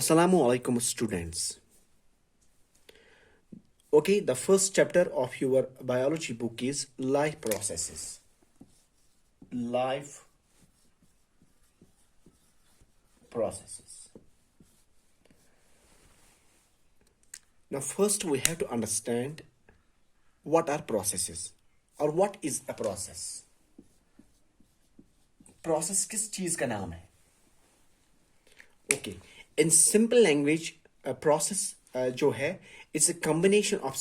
Assalamu alaikum, students. Okay, the first chapter of your biology book is life processes. Life processes. Now, first we have to understand what are processes or what is a process. Process किस चीज का नाम है? Okay, in simple language, a process जो है it's a combination of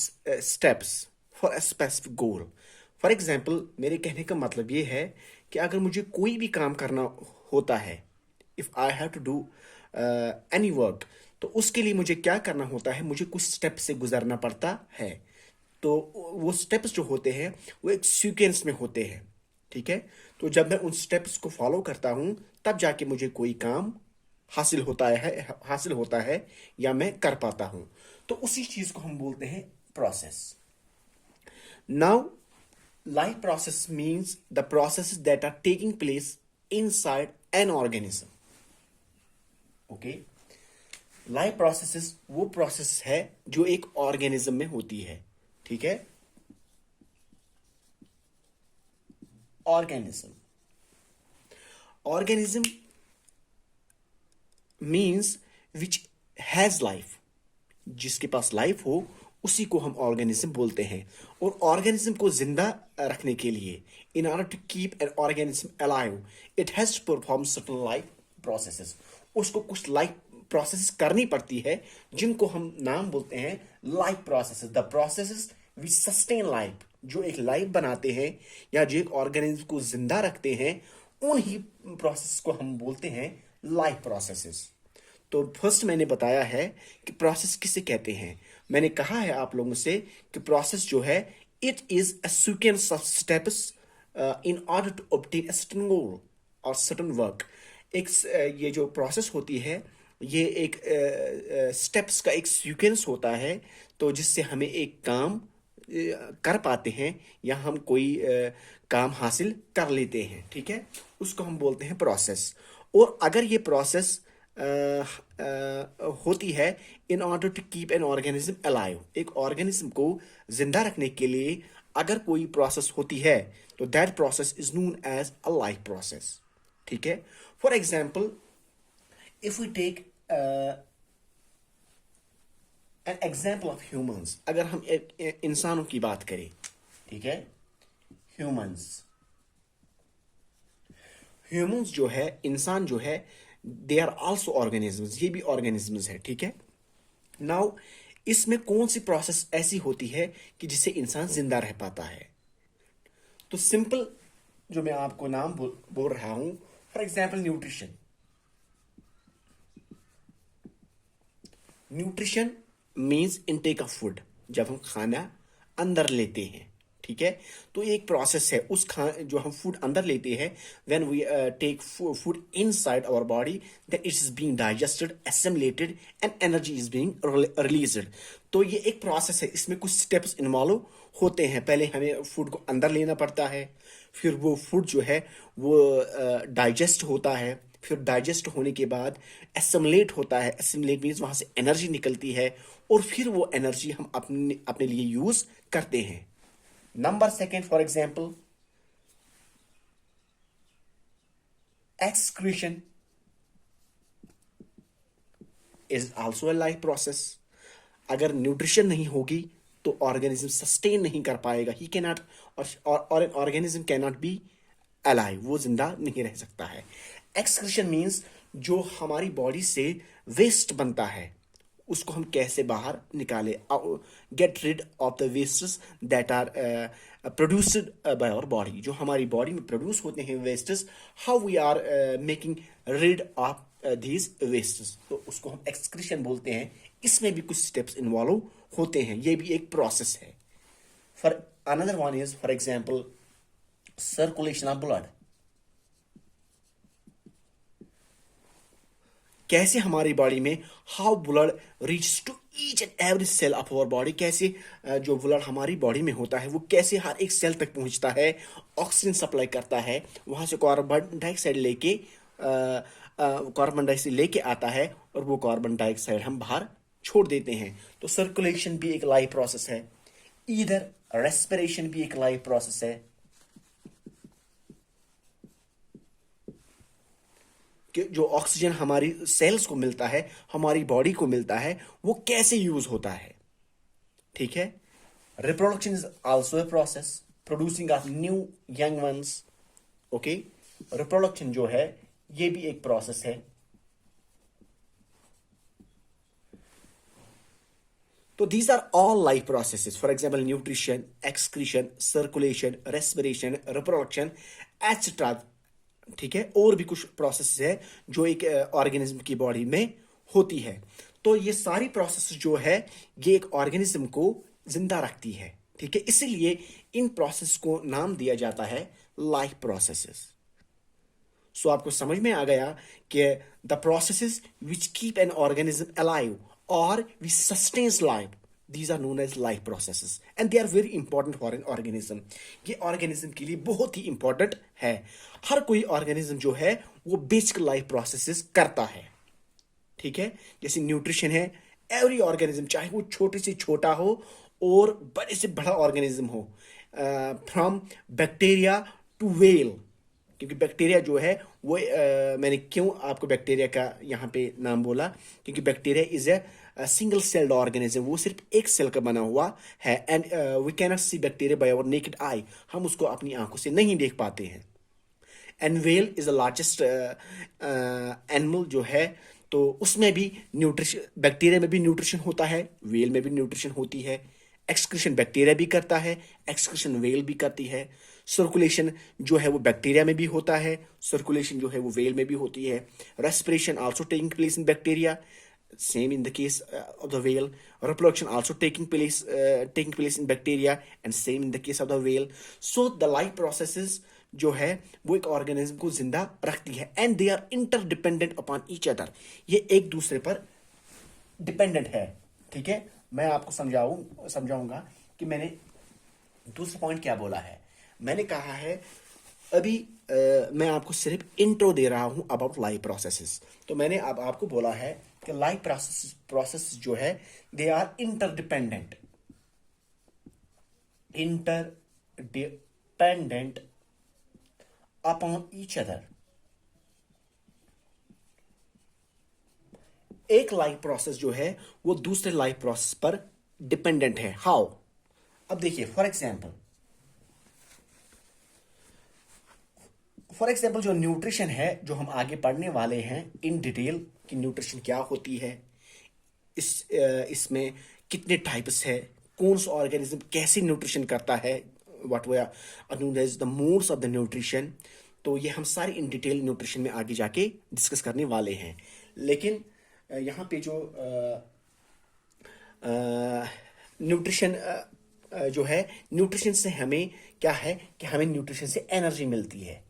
steps for a specific goal. For example, मेरे कहने का मतलब ये है कि अगर मुझे कोई भी काम करना होता है, if I have to do any work, तो उसके लिए मुझे क्या करना होता है? मुझे कुछ स्टेप से गुजरना पड़ता है. तो वो स्टेप्स जो होते हैं वो एक सीक्वेंस में होते हैं. ठीक है, तो जब मैं उन स्टेप्स को फॉलो करता हूं तब जाके मुझे कोई काम हासिल होता है या मैं कर पाता हूं. तो उसी चीज को हम बोलते हैं process. Now life process means the process that are taking place inside an organism. Okay, life process वो प्रोसेस है जो एक ऑर्गेनिज्म में होती है. ठीक है, organism means which has life. जिसके पास लाइफ हो उसी को हम ऑर्गेनिज्म बोलते हैं. और ऑर्गेनिज्म को जिंदा रखने के लिए, in order to keep an organism alive, it has to perform certain life processes. उसको कुछ लाइफ प्रोसेस करनी पड़ती है जिनको हम नाम बोलते हैं life processes. The processes which sustain life, जो एक लाइफ बनाते हैं या जो एक ऑर्गेनिज्म को जिंदा रखते हैं, उन ही प्रोसेस को हम बोलते हैं लाइफ प्रोसेसेस. तो फर्स्ट मैंने बताया है कि प्रोसेस किसे कहते हैं. मैंने कहा है आप लोगों से कि प्रोसेस जो है it is a sequence of steps in order to obtain a certain goal और सर्टेन वर्क. ये जो प्रोसेस होती है ये एक स्टेप्स का एक सीक्वेंस होता है, तो जिससे हमें एक काम कर पाते हैं या हम कोई काम हासिल कर लेते हैं. ठीक है, उसको हम बोलते हैं प्रोसेस. और अगर ये प्रोसेस होती है in order to keep an organism alive, एक ऑर्गेनिज्म को जिंदा रखने के लिए अगर कोई प्रोसेस होती है तो that process is known as a life process. ठीक है, for example if we take an example of humans. अगर हम इंसानों की बात करें, ठीक है, ह्यूमंस जो है, इंसान जो है, दे आर आल्सो ऑर्गेनिजम्स. ये भी ऑर्गेनिजम्स है. ठीक है, नाउ इसमें कौन सी प्रोसेस ऐसी होती है कि जिससे इंसान जिंदा रह पाता है? तो सिंपल जो मैं आपको नाम बोल रहा हूं, for example nutrition means intake of food. जब हम खाना अंदर लेते हैं, ठीक है, तो एक प्रोसेस है उस जो हम फूड अंदर लेते हैं, when we take food inside our body, that it is being digested, assimilated and energy is being released. तो ये एक प्रोसेस है, इसमें कुछ स्टेप्स इन्वॉल्व होते हैं. पहले हमें फूड को अंदर लेना पड़ता है, फिर वो फूड जो है वो डाइजेस्ट होता है, फिर डाइजेस्ट होने के बाद एसिमिलेट होता है. एसिमिलेट मीन्स वहां से एनर्जी निकलती है और फिर वो एनर्जी हम अपने लिए यूज करते हैं. Number second, for example, excretion is also a life process. अगर न्यूट्रिशन नहीं होगी तो ऑर्गेनिज्म सस्टेन नहीं कर पाएगा. ही कैन नॉट, और an organism can not be alive, वो जिंदा नहीं रह सकता है. एक्सक्रीशन मीन्स जो हमारी बॉडी से वेस्ट बनता है उसको हम कैसे बाहर निकाले. Get rid of the wastes that are produced by our body. जो हमारी बॉडी में प्रोड्यूस होते हैं wastes, how we are making rid of these wastes, तो उसको हम एक्सक्रीशन बोलते हैं. इसमें भी कुछ स्टेप्स इन्वॉल्व होते हैं, ये भी एक प्रोसेस है. For another one is, for example, circulation of blood. कैसे हमारी बॉडी में how blood reach to each and every cell of our body. कैसे जो ब्लड हमारी बॉडी में होता है वो कैसे हर एक सेल तक पहुंचता है, ऑक्सीजन सप्लाई करता है, वहां से कार्बन डाइऑक्साइड लेके आता है और और वो कार्बन डाइऑक्साइड हम बाहर छोड़ देते हैं। तो सर्कुलेशन भी एक लाइफ प्रोसेस है, इधर रेस्पिरेशन भी एक लाइफ प्रोसेस है कि जो ऑक्सीजन हमारी सेल्स को मिलता है, हमारी बॉडी को मिलता है, वो कैसे यूज होता है। ठीक है। Reproduction is also a process, producing of new young ones. Okay, reproduction जो है ये भी एक प्रोसेस है। तो these are all life processes. For example, nutrition, excretion, circulation, respiration, reproduction, etc. ठीक है। और भी कुछ प्रोसेस है जो एक ऑर्गेनिज्म की बॉडी में होती है। तो ये सारी प्रोसेस जो है ये एक ऑर्गेनिज्म को जिंदा रखती है। ठीक है, इसीलिए इन प्रोसेस को नाम दिया जाता है लाइफ प्रोसेसेस। सो आपको समझ में आ गया कि the processes which keep an organism alive और which sustains life, these are known as life processes and they are very important for an organism. ये ऑर्गेनिज्म के लिए बहुत ही इंपॉर्टेंट है। हर कोई ऑर्गेनिज्म जो है वो बेसिक लाइफ प्रोसेसेस करता है। ठीक है, जैसे न्यूट्रिशन है, एवरी ऑर्गेनिज्म चाहे वो छोटे से छोटा हो और बड़े से बड़ा ऑर्गेनिज्म हो, फ्रॉम बैक्टीरिया टू वेल, क्योंकि बैक्टीरिया जो है वो मैंने क्यों आपको बैक्टीरिया का यहाँ पे नाम बोला, क्योंकि bacteria is a single celled organism, वो सिर्फ एक सेल का बना हुआ है। And we can not see bacteria by our naked eye, हम उसको अपनी आंखों से नहीं देख पाते हैं। And whale is the largest animal जो है, तो उसमें भी न्यूट्रिशन, बैक्टीरिया में भी न्यूट्रिशन होता है, वेल में भी न्यूट्रिशन होती है। एक्सक्रीशन बैक्टीरिया भी करता है, एक्सक्रीशन वेल भी करती है। सर्कुलेशन जो है वो बैक्टीरिया में भी होता है, सर्कुलेशन जो है वो वेल में भी होती है। Respiration also taking place in bacteria, same in the case of the whale. Reproduction also taking place in bacteria and same in the case of the whale. So the life processes जो है वो एक organism को जिंदा रखती है and they are interdependent upon each other, ये एक दूसरे पर डिपेंडेंट है। ठीक है, मैं आपको समझाऊंगा कि मैंने दूसरा पॉइंट क्या बोला है। मैंने कहा है अभी मैं आपको सिर्फ इंट्रो दे रहा हूं अबाउट लाइफ प्रोसेसेस। तो मैंने अब आपको बोला है कि लाइफ प्रोसेस जो है they are interdependent upon each other. एक लाइफ प्रोसेस जो है वो दूसरे लाइफ प्रोसेस पर डिपेंडेंट है। हाउ? अब देखिए, फॉर एग्जाम्पल जो न्यूट्रिशन है, जो हम आगे पढ़ने वाले हैं इन डिटेल कि न्यूट्रिशन क्या होती है, इसमें कितने टाइप्स है, कौन सा ऑर्गेनिज्म कैसे न्यूट्रिशन करता है, what we are known as the modes of the nutrition. तो ये हम सारी इन डिटेल न्यूट्रिशन में आगे जाके डिस्कस करने वाले हैं। लेकिन यहाँ पे जो न्यूट्रिशन जो है, न्यूट्रिशन से हमें क्या है कि हमें न्यूट्रिशन से एनर्जी मिलती है,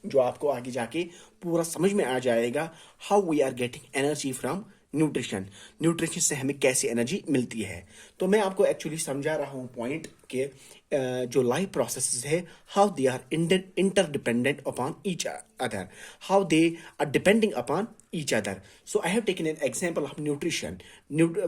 जो आपको आगे जाके पूरा समझ में आ जाएगा। How we are getting energy from nutrition, nutrition से हमें कैसे एनर्जी मिलती है। तो मैं आपको एक्चुअली समझा रहा हूँ पॉइंट के जो लाइफ प्रोसेसेस है, how they are interdependent upon each other, how they are depending upon each other. So I have taken an example of nutrition.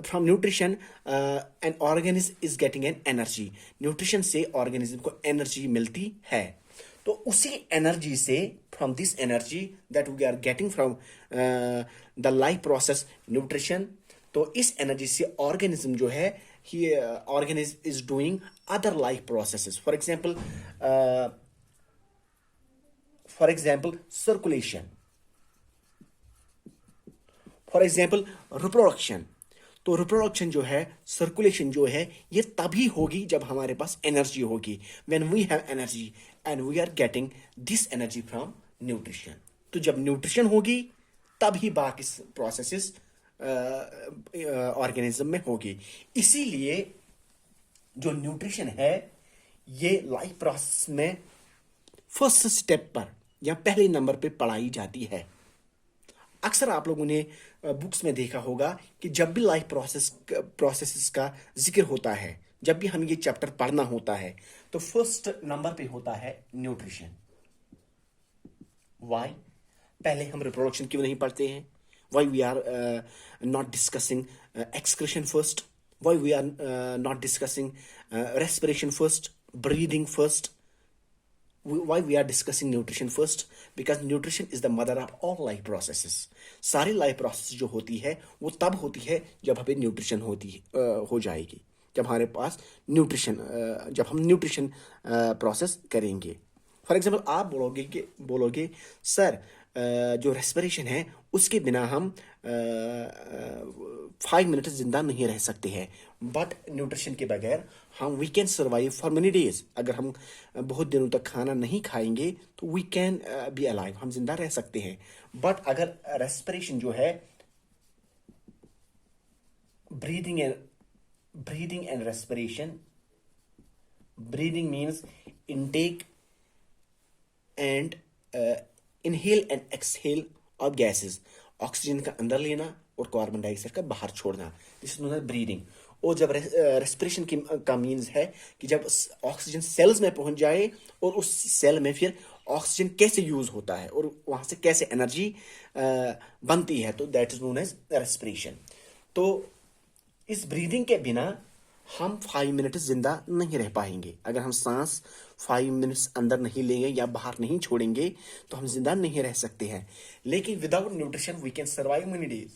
From nutrition an organism is getting an energy, nutrition से organism को energy मिलती है। तो उसी energy से, from this energy that we are getting from the life process nutrition, तो इस energy से ऑर्गेनिज्म जो है, organism is doing other life processes. For example circulation, for example reproduction. तो रिप्रोडक्शन जो है, सर्कुलेशन जो है, ये तभी होगी जब हमारे पास एनर्जी होगी, when we have energy and we are getting this energy from nutrition. तो जब न्यूट्रिशन होगी तभी बाकी प्रोसेसेस ऑर्गेनिज्म में होगी। इसीलिए जो न्यूट्रिशन है ये लाइफ प्रोसेस में फर्स्ट स्टेप पर या पहले नंबर पे पढ़ाई जाती है। अक्सर आप लोगों ने बुक्स में देखा होगा कि जब भी लाइफ प्रोसेसेस का जिक्र होता है, जब भी हमें ये चैप्टर पढ़ना होता है, तो फर्स्ट नंबर पे होता है न्यूट्रिशन। व्हाई? पहले हम रिप्रोडक्शन क्यों नहीं पढ़ते हैं? why we are not discussing excretion first, why we are not discussing respiration first, breathing first, why we are discussing nutrition first, because nutrition is the mother of all life processes. सारी life process जो होती है वो तब होती है जब हमें न्यूट्रिशन हो जाएगी, जब हमारे पास न्यूट्रिशन, जब हम न्यूट्रिशन प्रोसेस करेंगे. फॉर एग्जाम्पल आप बोलोगे सर जो रेस्पिरेशन है उसके बिना हम 5 मिनट जिंदा नहीं रह सकते हैं, बट न्यूट्रिशन के बगैर हम we can survive for many days. अगर हम बहुत दिनों तक खाना नहीं खाएंगे तो वी कैन बी अलाइव, हम जिंदा रह सकते हैं. बट अगर रेस्पिरेशन जो है, breathing and respiration, breathing means intake and inhale and exhale of gases, oxygen का अंदर लेना और कार्बन डाइऑक्साइड का बाहर छोड़ना, this is known as breathing. और जब रेस्पिरेशन का मीन्स है कि जब ऑक्सीजन सेल्स में पहुंच जाए और उस सेल में फिर ऑक्सीजन कैसे यूज होता है और वहां से कैसे एनर्जी बनती है, तो that is known as respiration. तो इस ब्रीदिंग के बिना हम 5 मिनट जिंदा नहीं रह पाएंगे. अगर हम सांस 5 मिनट्स अंदर नहीं लेंगे या बाहर नहीं छोड़ेंगे तो हम जिंदा नहीं रह सकते हैं. लेकिन without nutrition we can survive many days.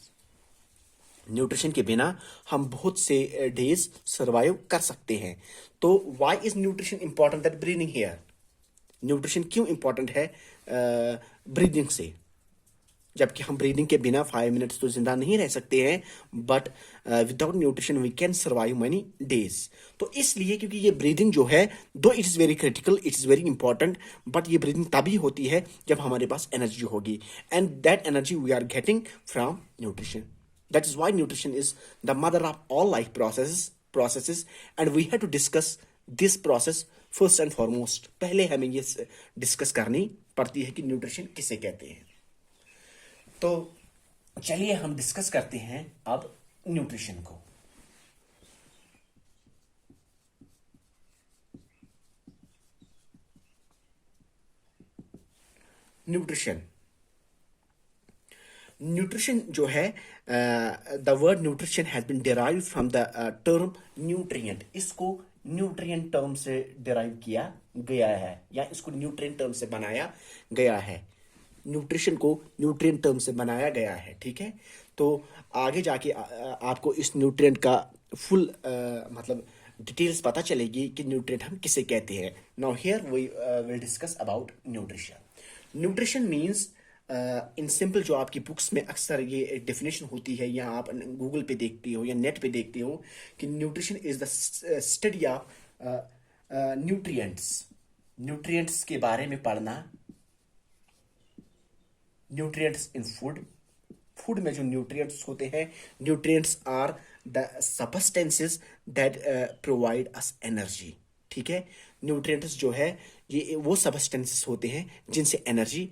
Nutrition के बिना हम बहुत से डेज सर्वाइव कर सकते हैं. तो why is nutrition important that breathing here? Nutrition क्यों इंपॉर्टेंट है ब्रीदिंग से, जबकि हम ब्रीदिंग के बिना 5 मिनट्स तो जिंदा नहीं रह सकते हैं, but without nutrition we can survive many days. तो इसलिए क्योंकि ये ब्रीदिंग जो है, though it is very critical, it is very important, but ये ब्रीदिंग तभी होती है जब हमारे पास एनर्जी होगी, and that energy we are getting from nutrition. That is why nutrition is the mother of all life processes and we have to discuss this process first and foremost. पहले हमें ये डिस्कस करनी पड़ती है कि nutrition किसे कहते हैं. तो चलिए हम डिस्कस करते हैं अब न्यूट्रिशन को. न्यूट्रिशन जो है, the word nutrition has been derived from the term nutrient. इसको न्यूट्रिएंट टर्म से डिराइव किया गया है या इसको न्यूट्रिएंट टर्म से बनाया गया है. न्यूट्रिशन को न्यूट्रिएंट टर्म से बनाया गया है, ठीक है. तो आगे जाके आपको इस न्यूट्रिएंट का फुल मतलब डिटेल्स पता चलेगी कि न्यूट्रिएंट हम किसे कहते हैं. Now here we will discuss about nutrition. Nutrition means in simple, जो आपकी बुक्स में अक्सर ये डेफिनेशन होती है या आप गूगल पे देखते हो या नेट पे देखते हो कि nutrition is the study of nutrients के बारे में पढ़ना. न्यूट्रिएंट्स इन फूड में जो न्यूट्रिएंट्स होते हैं, nutrients are the substances that provide us energy. ठीक है, न्यूट्रिएंट्स जो है ये वो सब्सटेंसेस होते हैं जिनसे एनर्जी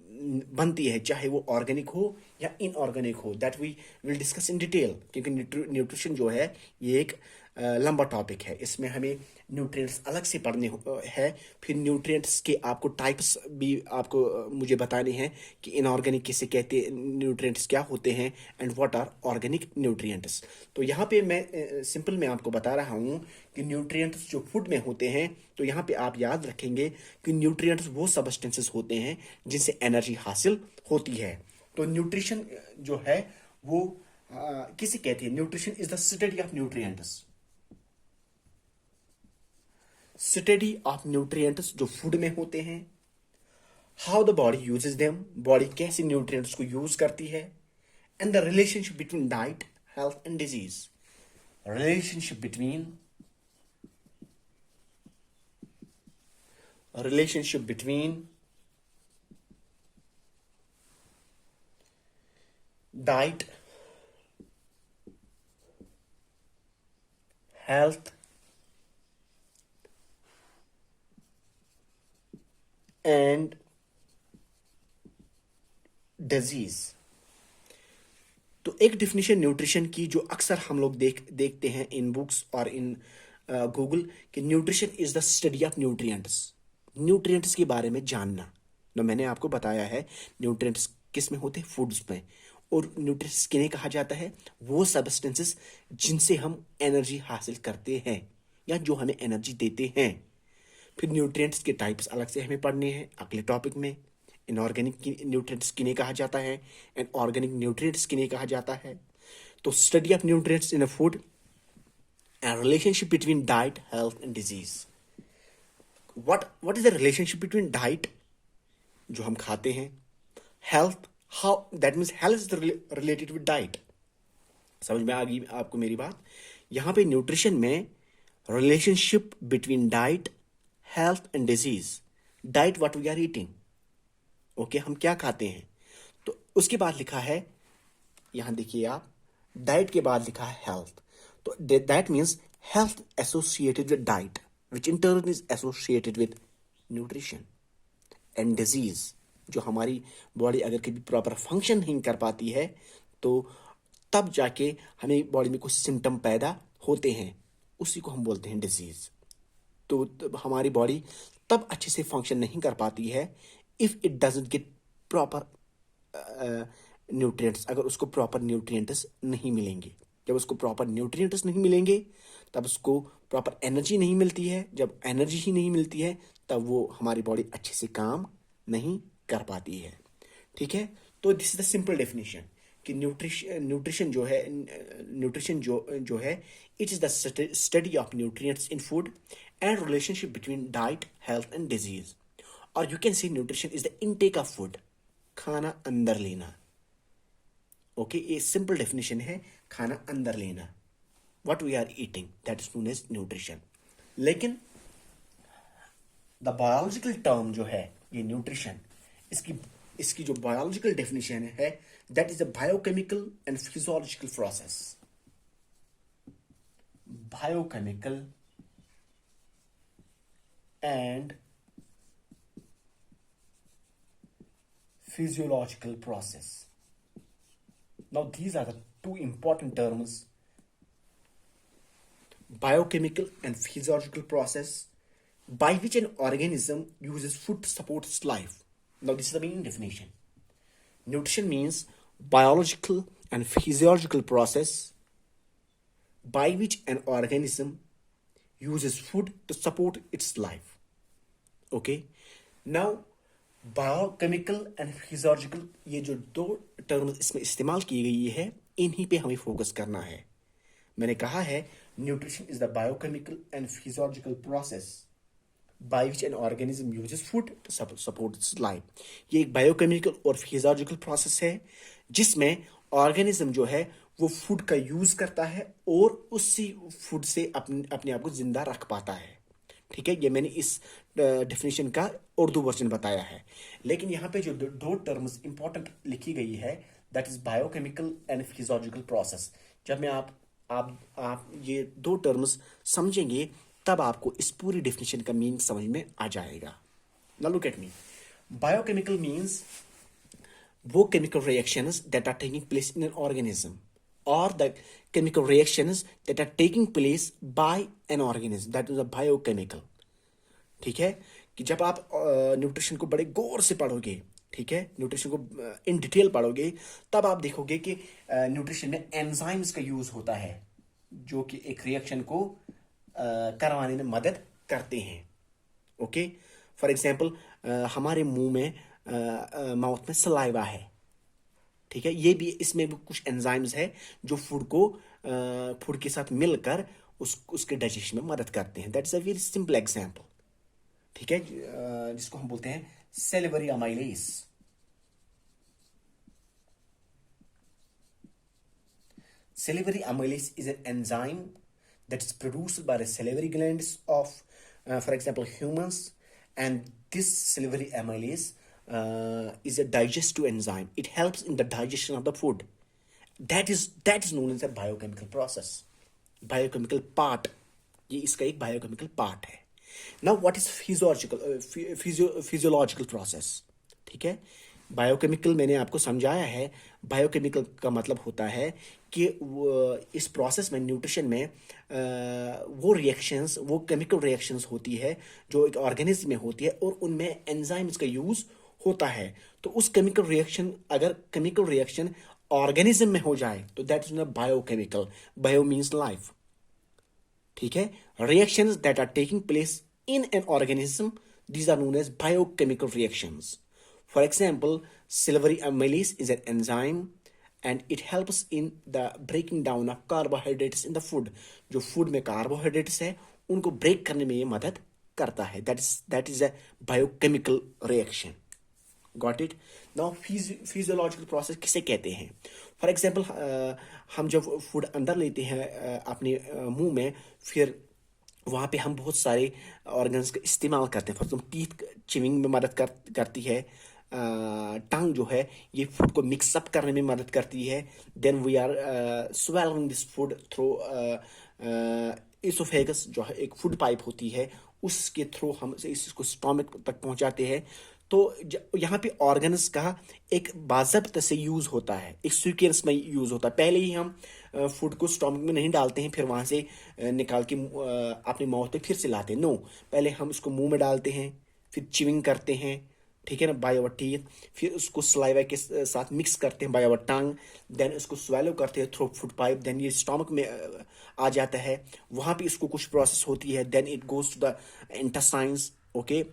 बनती है, चाहे वो ऑर्गेनिक हो या इनऑर्गेनिक हो. That we will discuss in detail, क्योंकि न्यूट्रिशन जो है ये एक लंबा टॉपिक है. इसमें हमें न्यूट्रिएंट्स अलग से पढ़ने हैं. फिर न्यूट्रिएंट्स के आपको टाइप्स भी आपको मुझे बताने हैं कि इनऑर्गेनिक किसे कहते हैं, न्यूट्रिएंट्स क्या होते हैं, and what are organic nutrients. तो यहाँ पे मैं सिंपल मैं आपको बता रहा हूँ कि न्यूट्रिएंट्स जो फूड में होते हैं, तो यहाँ पे आप याद रखेंगे कि न्यूट्रिएंट्स वो सब्सटेंसेस होते हैं जिनसे एनर्जी हासिल होती है. तो न्यूट्रिशन जो है वो किसे कहते हैं? Nutrition is the study of nutrients. Study of nutrients जो फूड में होते हैं. How the body uses them, body कैसे न्यूट्रिएंट्स को यूज करती है. And the relationship between diet, health and disease. Relationship between diet, health and disease. तो एक डिफिनेशन न्यूट्रिशन की जो अक्सर हम लोग देखते हैं इन बुक्स और इन गूगल, कि nutrition is the study of nutrients. Nutrients के बारे में जानना. तो मैंने आपको बताया है न्यूट्रिएंट्स किस में होते हैं, फूड्स में. और न्यूट्रिएंट्स किन्हें कहा जाता है? वो सब्सटेंसेस जिनसे हम एनर्जी हासिल करते हैं या जो हमें एनर्जी देते हैं। फिर न्यूट्रिएंट्स के टाइप्स अलग से हमें पढ़ने हैं अगले टॉपिक में। इनऑर्गेनिक न्यूट्रिएंट्स किन्हें कहा जाता है एंड ऑर्गेनिक न्यूट्रिएंट्स किन्हें कहा जाता है। तो study of nutrients in a food and relationship between diet, health and disease. What is the relationship between diet, जो हम खाते हैं, health, how that means health is related with diet. समझ में आ गई आपको मेरी बात? यहां पे न्यूट्रिशन में relationship between diet, health and disease. Diet what we are eating, okay, हम क्या खाते हैं। तो उसके बाद लिखा है, यहां देखिए आप, डाइट के बाद लिखा है हेल्थ। तो that means health associated with diet which in turn is associated with nutrition and disease. जो हमारी बॉडी अगर कभी प्रॉपर फंक्शन नहीं कर पाती है तो तब जाके हमें बॉडी में कुछ सिम्टम पैदा होते हैं, उसी को हम बोलते हैं डिजीज। तो हमारी बॉडी तब अच्छे से फंक्शन नहीं कर पाती है if it doesn't get proper nutrients, अगर उसको प्रॉपर न्यूट्रिएंट्स नहीं मिलेंगे। जब उसको प्रॉपर न्यूट्रिएंट्स नहीं मिलेंगे तब उसको प्रॉपर एनर्जी नहीं मिलती है। जब एनर्जी ही नहीं मिलती है तब वो हमारी बॉडी अच्छे से काम नहीं कर पाती है। ठीक है, तो this is the simple definition कि न्यूट्रिशन जो है it is the study of nutrients in food and relationship between diet, health and disease. और you can see nutrition is the intake of food, खाना अंदर लेना। ओके, ये simple definition है, खाना अंदर लेना, what we are eating, that is known as nutrition. लेकिन द बायोलॉजिकल टर्म जो है ये न्यूट्रिशन, इसकी जो बायोलॉजिकल डेफिनेशन है that is a biochemical and physiological process. Biochemical and physiological process. Now these are the two important terms, biochemical and physiological process by which an organism uses food to support its life. Now this is the main definition. Nutrition means biological and physiological process by which an organism uses food to support its life. Okay, now biochemical and physiological, ये जो दो terms इसमें इस्तेमाल की गई है इन्हीं पे हमें फोकस करना है। मैंने कहा है nutrition is the biochemical and physiological process by which an organism uses food to support its life. ये एक बायोकेमिकल और फिजियोलॉजिकल प्रोसेस है जिसमें ऑर्गेनिज्म जो है वो फूड का यूज करता है और उसी फूड से अपने आप को जिंदा रख पाता है। ठीक है, ये मैंने इस डेफिनेशन का उर्दू वर्जन बताया है। लेकिन यहाँ पे जो दो टर्म्स इंपॉर्टेंट लिखी गई है that is biochemical and physiological process. जब मैं आप ये दो टर्म्स समझेंगे तब आपको इस पूरी डेफिनेशन का मीनिंग समझ में आ जाएगा। Now look at me, biochemical means वो chemical reactions that are taking place in an organism or the chemical reactions that are taking place by an organism, that is a biochemical। ठीक है, कि जब आप न्यूट्रिशन को बड़े गौर से पढ़ोगे, ठीक है, न्यूट्रिशन को इन डिटेल पढ़ोगे तब आप देखोगे कि न्यूट्रिशन में एंजाइम्स का यूज होता है जो कि एक रिएक्शन को करवाने में मदद करते हैं। ओके, फॉर एग्जांपल हमारे मुंह में माउथ में सलाइवा है, ठीक है, ये भी इसमें भी कुछ एंजाइम्स है जो फूड के साथ मिलकर उसके डाइजेशन में मदद करते हैं। That is a very simple example. ठीक है, जिसको हम बोलते हैं salivary amylase. Salivary amylase is an enzyme that is produced by the salivary glands of, for example, humans, and this salivary amylase is a digestive enzyme. It helps in the digestion of the food. That is known as a biochemical process. Biochemical part. ये इसका एक biochemical part है। Now what is physiological process? ठीक है, biochemical मैंने आपको समझाया है। बायोकेमिकल का मतलब होता है कि इस प्रोसेस में, न्यूट्रिशन में वो रिएक्शंस, वो केमिकल रिएक्शंस होती है जो एक ऑर्गेनिज्म में होती है और उनमें एंजाइम्स का यूज होता है। तो उस केमिकल रिएक्शन, अगर केमिकल रिएक्शन ऑर्गेनिज्म में हो जाए तो that is biochemical. Bio means life. ठीक है. Reactions that are taking place in an organism, these are known as biochemical reactions. For example, silvery amylase is an enzyme and it helps in the breaking down of carbohydrates in the food. जो food में carbohydrates है उनको break करने में ये मदद करता है. That is a biochemical reaction. Got it? Now physiological process किसे कहते हैं? For example, हम जब food अंदर लेते हैं अपने मुंह में, फिर वहाँ पे हम बहुत सारे ऑर्गन्स का इस्तेमाल करते हैं. फॉर एग्जाम्पल टीथ चिविंग में मदद करती है. टंग जो है ये फूड को मिक्सअप करने में मदद करती है. Then we are swelling this food through oesophagus, जो है एक फूड पाइप होती है, उसके थ्रू हम इसको स्टोमक तक पहुंचाते हैं. तो यहाँ पे ऑर्गन्स का एक बाज़ाब्ता से यूज़ होता है, एक सीक्वेंस में यूज़ होता है. पहले ही हम फूड को स्टोमक में नहीं डालते हैं, फिर वहाँ से निकाल के अपने माउथ पे फिर से लाते हैं. नो, पहले हम इसको मुंह में डालते हैं, फिर चिविंग करते हैं, ठीक है ना, बाय आवर टीथ. फिर उसको सलाइवा के साथ मिक्स करते हैं बाय आवर टंग. देन इसको स्वेलो करते हैं थ्रू फूड पाइप. देन ये स्टोमक में आ जाता है, वहाँ पे इसको कुछ प्रोसेस होती है. Then it goes to the intestines. Okay,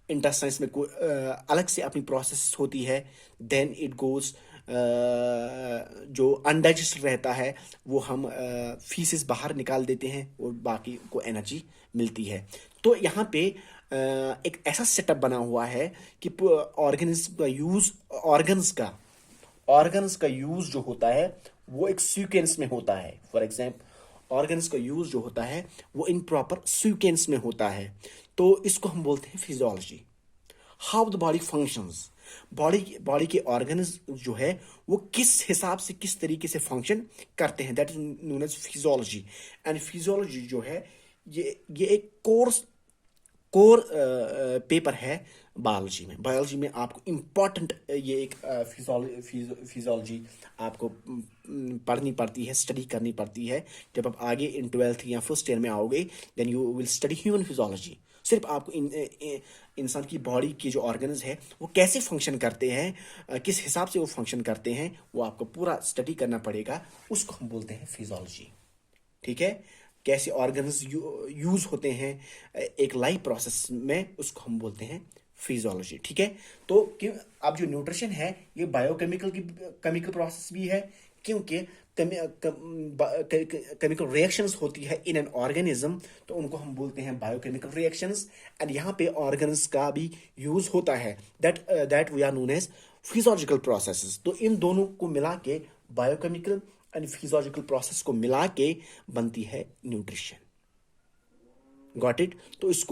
intestines में अलग से अपनी प्रोसेस होती है. देन इट गोज जो अनडाइजेस्ट रहता है वो हम फीसेस बाहर निकाल देते हैं और बाकी को एनर्जी मिलती है. तो यहाँ पे एक ऐसा सेटअप बना हुआ है कि ऑर्गेनिज्म का यूज ऑर्गन्स का यूज जो होता है वो एक सीक्वेंस में होता है. फॉर एग्जाम्पल ऑर्गन्स का यूज जो होता है वो इन प्रॉपर सीक्वेंस में होता है. तो इसको हम बोलते हैं physiology. How the body functions. Body के ऑर्गन्स जो है वो किस हिसाब से, किस तरीके से फंक्शन करते हैं, that is known as physiology. And physiology जो है ये एक कोर पेपर है बायोलॉजी में आपको इम्पॉर्टेंट ये एक फिजियोलॉजी आपको पढ़नी पड़ती है, स्टडी करनी पड़ती है. जब आप आगे इन 12th या फर्स्ट ईयर में आओगे then you will study human physiology. सिर्फ आपको इंसान की बॉडी के जो ऑर्गन्स है वो कैसे फंक्शन करते हैं, किस हिसाब से वो फंक्शन करते हैं, वो आपको पूरा स्टडी करना पड़ेगा. उसको हम बोलते हैं फिजियोलॉजी. ठीक है. कैसे ऑर्गन्स यूज होते हैं एक लाइफ प्रोसेस में, उसको हम बोलते हैं फिजियोलॉजी. ठीक है. तो अब जो न्यूट्रिशन है ये केमिकल प्रोसेस भी है, क्योंकि केमिकल रिएक्शंस होती है इन एन ऑर्गेनिज्म, तो उनको हम बोलते हैं बायोकेमिकल रिएक्शंस. एंड यहाँ पे ऑर्गन्स का भी यूज होता है, that we are known as physiological processes. तो इन दोनों को मिला के बायोकेमिकल एंड फिजियोलॉजिकल प्रोसेस को मिला के बनती है न्यूट्रिशन. Got it. तो इसको